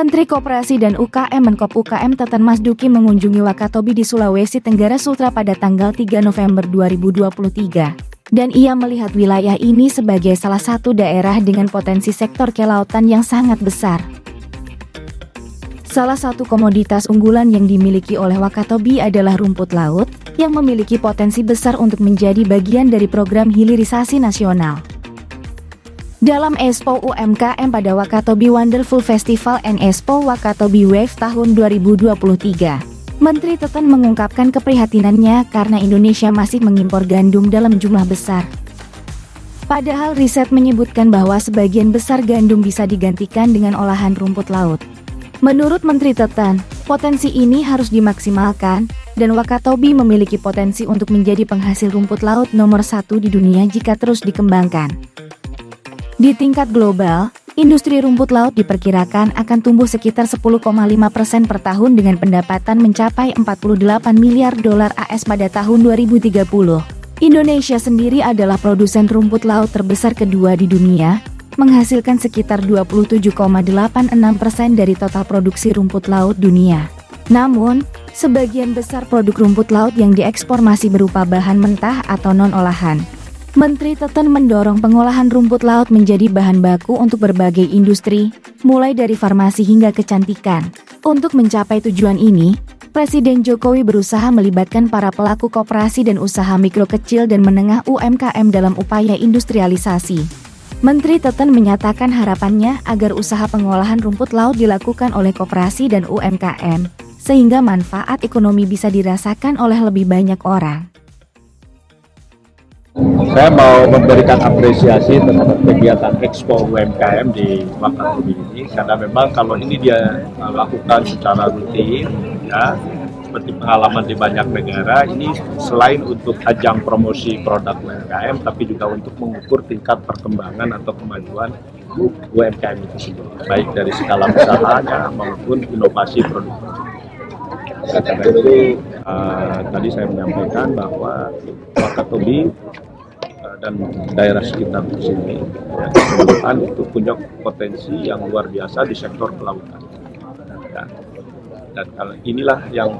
Menteri Koperasi dan UKM Menkop UKM Teten Mas Duki mengunjungi Wakatobi di Sulawesi Tenggara Sultra pada tanggal 3 November 2023. Dan ia melihat wilayah ini sebagai salah satu daerah dengan potensi sektor kelautan yang sangat besar. Salah satu komoditas unggulan yang dimiliki oleh Wakatobi adalah rumput laut, yang memiliki potensi besar untuk menjadi bagian dari program hilirisasi nasional. Dalam Expo UMKM pada Wakatobi Wonderful Festival and Expo Wakatobi Wave tahun 2023, Menteri Teten mengungkapkan keprihatinannya karena Indonesia masih mengimpor gandum dalam jumlah besar. Padahal riset menyebutkan bahwa sebagian besar gandum bisa digantikan dengan olahan rumput laut. Menurut Menteri Teten, potensi ini harus dimaksimalkan, dan Wakatobi memiliki potensi untuk menjadi penghasil rumput laut nomor 1 di dunia jika terus dikembangkan. Di tingkat global, industri rumput laut diperkirakan akan tumbuh sekitar 10,5% per tahun dengan pendapatan mencapai 48 miliar dolar AS pada tahun 2030. Indonesia sendiri adalah produsen rumput laut terbesar kedua di dunia, menghasilkan sekitar 27,86% dari total produksi rumput laut dunia. Namun, sebagian besar produk rumput laut yang diekspor masih berupa bahan mentah atau non-olahan. Menteri Teten mendorong pengolahan rumput laut menjadi bahan baku untuk berbagai industri, mulai dari farmasi hingga kecantikan. Untuk mencapai tujuan ini, Presiden Jokowi berusaha melibatkan para pelaku koperasi dan usaha mikro kecil dan menengah UMKM dalam upaya industrialisasi. Menteri Teten menyatakan harapannya agar usaha pengolahan rumput laut dilakukan oleh koperasi dan UMKM, sehingga manfaat ekonomi bisa dirasakan oleh lebih banyak orang. Saya mau memberikan apresiasi terhadap kegiatan Expo UMKM di Wakatobi ini, karena memang kalau ini dia lakukan secara rutin, ya, seperti pengalaman di banyak negara, ini selain untuk ajang promosi produk UMKM, tapi juga untuk mengukur tingkat perkembangan atau kemajuan UMKM itu sendiri, baik dari skala usahanya maupun inovasi produk. Karena itu tadi saya menyampaikan bahwa Wakatobi dan daerah sekitar di sini keseluruhan itu punya potensi yang luar biasa di sektor kelautan. Ya. Dan inilah yang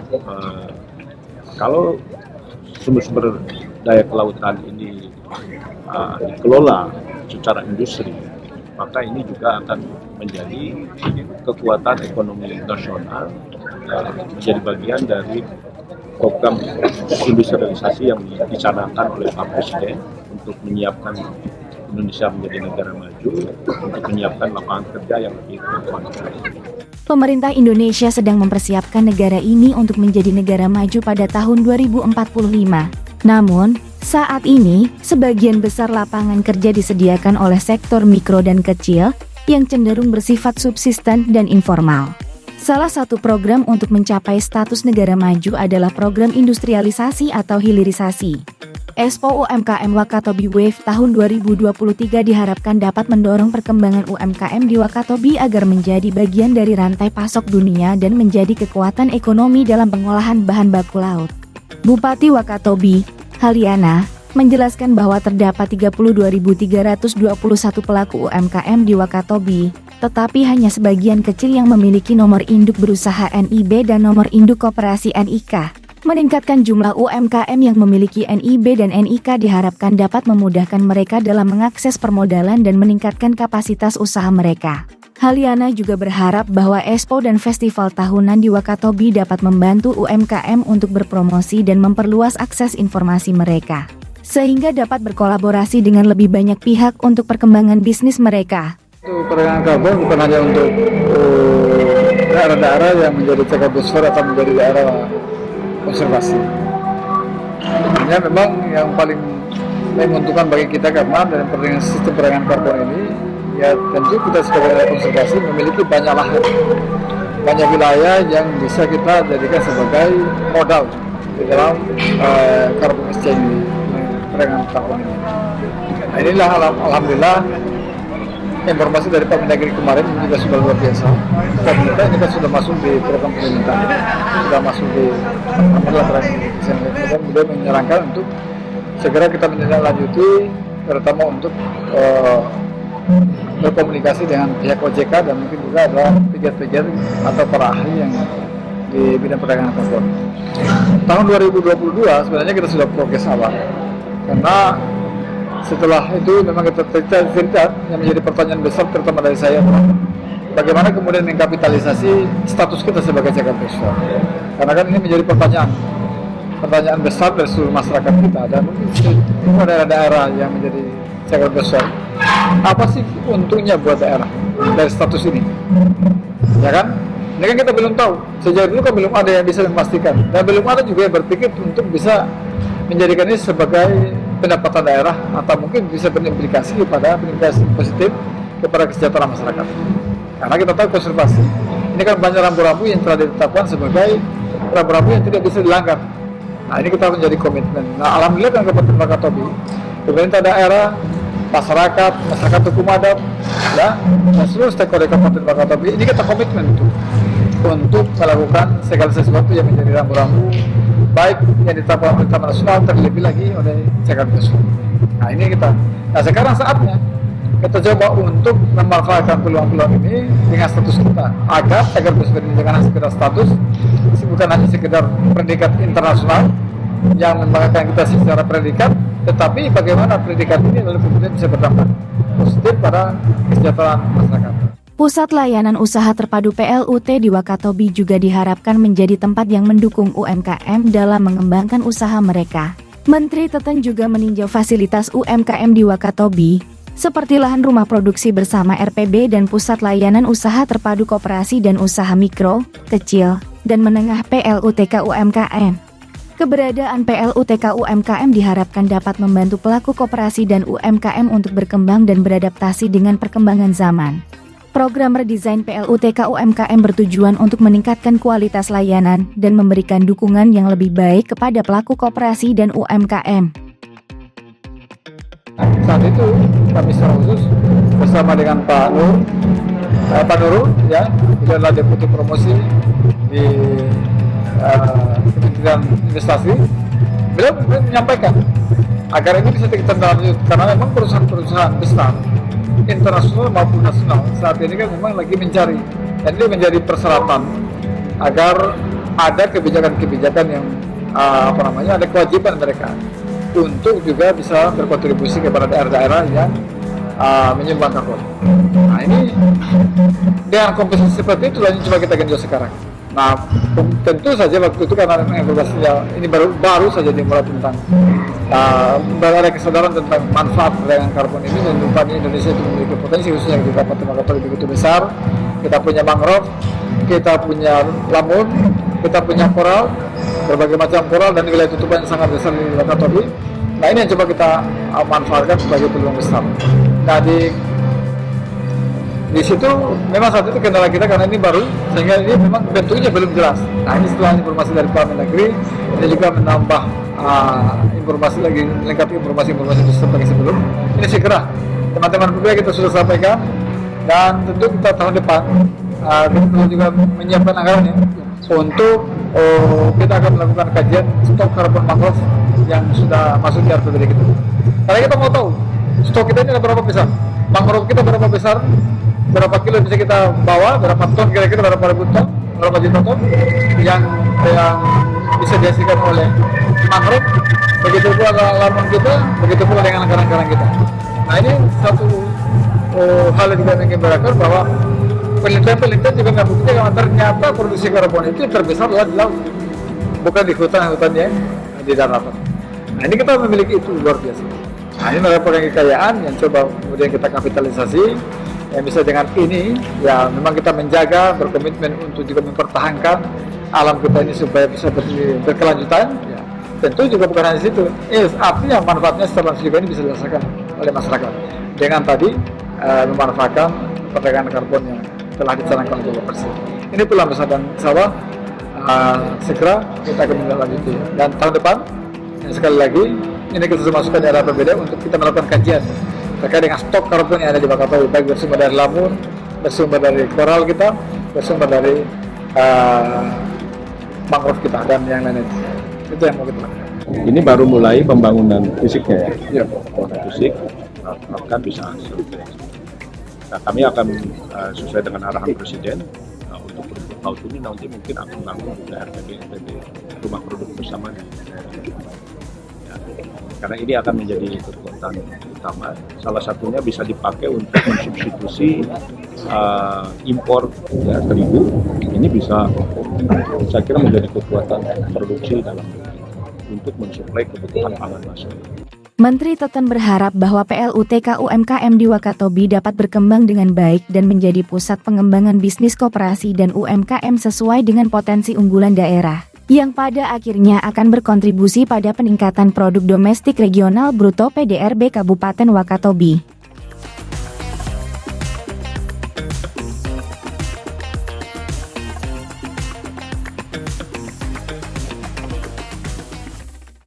kalau sumber-sumber daya kelautan ini dikelola secara industri, maka ini juga akan menjadi kekuatan ekonomi nasional, menjadi bagian dari program industrialisasi yang dicanangkan oleh Pak Presiden untuk menyiapkan Indonesia menjadi negara maju, untuk menyiapkan lapangan kerja yang lebih berkualitas. Pemerintah Indonesia sedang mempersiapkan negara ini untuk menjadi negara maju pada tahun 2045. Namun, saat ini, sebagian besar lapangan kerja disediakan oleh sektor mikro dan kecil, yang cenderung bersifat subsisten dan informal. Salah satu program untuk mencapai status negara maju adalah program industrialisasi atau hilirisasi. Expo UMKM Wakatobi Wave tahun 2023 diharapkan dapat mendorong perkembangan UMKM di Wakatobi agar menjadi bagian dari rantai pasok dunia dan menjadi kekuatan ekonomi dalam pengolahan bahan baku laut. Bupati Wakatobi, Haliana, menjelaskan bahwa terdapat 32.321 pelaku UMKM di Wakatobi, tetapi hanya sebagian kecil yang memiliki nomor induk berusaha NIB dan nomor induk koperasi NIK. Meningkatkan jumlah UMKM yang memiliki NIB dan NIK diharapkan dapat memudahkan mereka dalam mengakses permodalan dan meningkatkan kapasitas usaha mereka. Haliana juga berharap bahwa Expo dan festival tahunan di Wakatobi dapat membantu UMKM untuk berpromosi dan memperluas akses informasi mereka, sehingga dapat berkolaborasi dengan lebih banyak pihak untuk perkembangan bisnis mereka. Untuk perdagangan karbon bukan hanya untuk daerah-daerah yang menjadi cagar biosfer atau menjadi daerah konservasi. Sebenarnya memang yang paling menguntungkan bagi kita karena dalam sistem perdagangan karbon ini, ya tentu kita sebagai daerah konservasi memiliki banyak lahan, banyak wilayah yang bisa kita jadikan sebagai modal di dalam carbon exchange ini, perdagangan karbon ini. Nah, inilah alhamdulillah informasi dari Pak Mendagri kemarin juga sudah luar biasa. Pemerintah ini kan sudah masuk di program pemerintah, sudah masuk di alhamdulillah kemudian beliau menyarankan untuk segera kita menindaklanjuti, terutama untuk berkomunikasi dengan pihak OJK dan mungkin juga ada pegiat-pegiat atau para ahli yang di bidang perdagangan karbon. Tahun 2022 sebenarnya kita sudah progres awal, karena setelah itu memang kita cerita yang menjadi pertanyaan besar terutama dari saya adalah bagaimana kemudian mengkapitalisasi status kita sebagai cagar biosfer. Karena kan ini menjadi pertanyaan besar dari seluruh masyarakat kita, dan mungkin semua daerah-daerah yang menjadi cagar biosfer. Apa sih untungnya buat daerah dari status ini? Ya kan? Ini kan kita belum tahu. Sejauh dulu kan belum ada yang bisa memastikan, dan belum ada juga yang berpikir untuk bisa menjadikan ini sebagai pendapatan daerah atau mungkin bisa berimplikasi positif kepada kesejahteraan masyarakat. Karena kita tahu konservasi ini kan banyak rambu-rambu yang telah ditetapkan sebagai rambu-rambu yang tidak bisa dilanggar. Nah, ini kita menjadi komitmen. Nah, alhamdulillah kan Kabupaten Wakatobi, pemerintah daerah, masyarakat hukum adat, ya, dan seluruh stakeholder Kabupaten Wakatobi, ini kita komitmen untuk melakukan segala sesuatu yang menjadi rambu-rambu baik yang ditetapkan oleh Taman Nasional, terlebih lagi oleh cagar biosfer. Nah, ini kita. Nah, sekarang saatnya kita coba untuk memanfaatkan peluang-peluang ini dengan status kita, agar cagar biosfer ini jangan sekedar status, bukan hanya sekedar predikat internasional yang membanggakan kita secara predikat, tetapi bagaimana predikat ini lalu kemudian bisa berdampak positif pada kesejahteraan masyarakat. Pusat Layanan Usaha Terpadu PLUT di Wakatobi juga diharapkan menjadi tempat yang mendukung UMKM dalam mengembangkan usaha mereka. Menteri Teten juga meninjau fasilitas UMKM di Wakatobi, seperti lahan rumah produksi bersama RPB dan Pusat Layanan Usaha Terpadu Koperasi dan Usaha Mikro, Kecil, dan Menengah PLUTK UMKM. Keberadaan PLUTK UMKM diharapkan dapat membantu pelaku koperasi dan UMKM untuk berkembang dan beradaptasi dengan perkembangan zaman. Program redesign PLUTK UMKM bertujuan untuk meningkatkan kualitas layanan dan memberikan dukungan yang lebih baik kepada pelaku koperasi dan UMKM. Saat itu kami secara khusus bersama dengan Pak Nurul, ya, itu adalah Deputi Promosi di Kementerian Investasi. Beliau menyampaikan agar ini bisa ditindaklanjuti karena memang perusahaan-perusahaan besar internasional maupun nasional saat ini kan memang lagi mencari, dan ini menjadi persyaratan agar ada kebijakan-kebijakan yang ada kewajiban mereka untuk juga bisa berkontribusi kepada daerah-daerah yang menyumbang karbon. Nah, ini dengan komposisi seperti itu yang coba kita genjot sekarang. Nah, tentu saja waktu itu karena informasinya ini baru saja dimulai tentang ada kesadaran tentang manfaat perdagangan karbon ini, dan rupanya Indonesia itu memiliki potensi khususnya di Kabupaten Wakatobi begitu besar. Kita punya mangrove, kita punya lamun, kita punya koral, berbagai macam koral dan wilayah tutupan yang sangat besar di Wakatobi. Nah, ini yang coba kita manfaatkan sebagai peluang besar. Nah, di situ memang saat itu kendala kita karena ini baru, sehingga ini memang bentuknya belum jelas. Nah, ini setelah informasi dari Pak Mendagri, ini juga menambah informasi lagi, melengkapi informasi-informasi seperti sebelum. Ini segera teman-teman PPA kita sudah sampaikan, dan tentu kita tahun depan kita perlu juga menyiapkan anggaran ya untuk kita akan melakukan kajian stok karbon mangrove yang sudah masuk di RPBD kita. Karena kita mau tahu stok kita ini berapa besar, mangrove kita berapa besar, berapa kilo bisa kita bawa, berapa ton kira-kira, berapa ribu ton, berapa juta ton yang bisa dihasilkan oleh mangrove, begitu pula lamun kita, begitu pula dengan anggaran-anggaran kita. Nah, ini satu hal yang juga ingin berakar bahwa penelitian juga nggak bukti kalau ternyata produksi karbon itu terbesar adalah di laut, bukan di hutan-hutannya di daratan. Nah, ini kita memiliki itu luar biasa. Nah, ini merupakan kekayaan yang coba kemudian kita kapitalisasi, yang bisa dengan ini ya memang kita menjaga, berkomitmen untuk juga mempertahankan alam kita ini supaya bisa berkelanjutan. Ya, tentu juga bukan hanya situ. Artinya manfaatnya secara langsung juga ini bisa dirasakan oleh masyarakat dengan tadi memanfaatkan perdagangan karbon yang telah dicanangkan oleh Bapak. Ini peluang besar dan insya segera kita akan menindaklanjuti. Dan tahun depan sekali lagi ini kita sudah masukkan di era berbeda untuk kita melakukan kajian terkait dengan stok karbon yang ada di Wakatobi, baik bersumber dari lamun, bersumber dari koral kita, bersumber dari mangrove kita dan yang lain-lain. Itu yang mau kita lakukan. Ini baru mulai pembangunan fisiknya ya? Iya. Fisik, akan bisa Nah, kami akan sesuai dengan arahan Presiden untuk rumput laut ini nanti mungkin akan bangun juga RPD rumah produk bersama di daerah. Ya, karena ini akan menjadi kekuatan utama. Salah satunya bisa dipakai untuk mensubstitusi impor terigu. Ini bisa saya kira menjadi kekuatan produksi dalam negeri untuk mensuplai kebutuhan pangan nasional. Menteri Teten berharap bahwa PLUTK UMKM di Wakatobi dapat berkembang dengan baik dan menjadi pusat pengembangan bisnis koperasi dan UMKM sesuai dengan potensi unggulan daerah, yang pada akhirnya akan berkontribusi pada peningkatan produk domestik regional bruto PDRB Kabupaten Wakatobi.